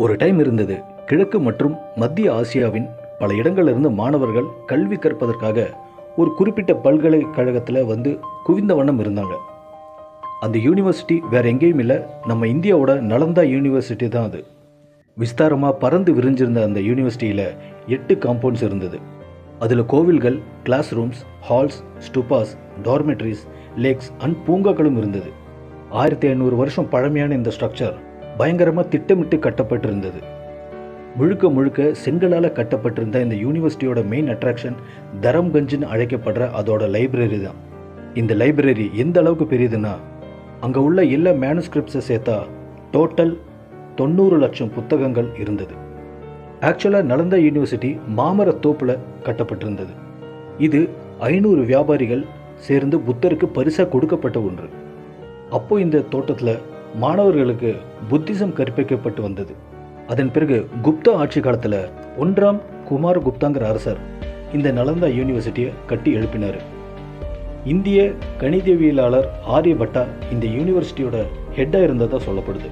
ஒரு டைம் இருந்தது. கிழக்கு மற்றும் மத்திய ஆசியாவின் பல இடங்களிலிருந்து மாணவர்கள் கல்வி கற்பதற்காக ஒரு குறிப்பிட்ட பல்கலைக்கழகத்தில் வந்து குவிந்த வண்ணம் இருந்தாங்க. அந்த யூனிவர்சிட்டி வேற எங்கேயும் இல்லை, நம்ம இந்தியாவோட நலந்தா யூனிவர்சிட்டி தான் அது. விஸ்தாரமாக பறந்து விரிஞ்சிருந்த அந்த யூனிவர்சிட்டியில் 8 காம்பவுண்ட்ஸ் இருந்தது. அதில் கோவில்கள், class rooms, halls, stupas, dormitories, lakes and பூங்காக்களும் இருந்தது. 1500 வருஷம் பழமையான இந்த ஸ்ட்ரக்சர் பயங்கரமாக திட்டமிட்டு கட்டப்பட்டிருந்தது. முழுக்க முழுக்க செங்கலால் கட்டப்பட்டிருந்த இந்த யூனிவர்சிட்டியோட மெயின் அட்ராக்ஷன் தரம்கஞ்சுன்னு அழைக்கப்படுற அதோட லைப்ரரி தான். இந்த லைப்ரரி எந்த அளவுக்கு பெரியதுன்னா, அங்கே உள்ள எல்லா மேனுஸ்கிரிப்ட்ஸை சேர்த்தா டோட்டல் 90 லட்சம் புத்தகங்கள் இருந்தது. ஆக்சுவலாக நலந்தா யூனிவர்சிட்டி மாமரத்தோப்பில் கட்டப்பட்டிருந்தது. இது 500 வியாபாரிகள் சேர்ந்து புத்தருக்கு பரிசாக கொடுக்கப்பட்ட ஒன்று. அப்போ இந்த தோட்டத்தில் மாணவர்களுக்கு புத்திசம் கற்பிக்கப்பட்டு வந்தது. அதன் பிறகு குப்தா ஆட்சி காலத்தில் 1ஆம் குமாரகுப்தாங்கிற அரசர் இந்த நலந்தா யூனிவர்சிட்டியை கட்டி எழுப்பினார். இந்திய கணிதவியலாளர் ஆரியபட்டா இந்த யூனிவர்சிட்டியோட ஹெட்டாக இருந்ததாக சொல்லப்படுது.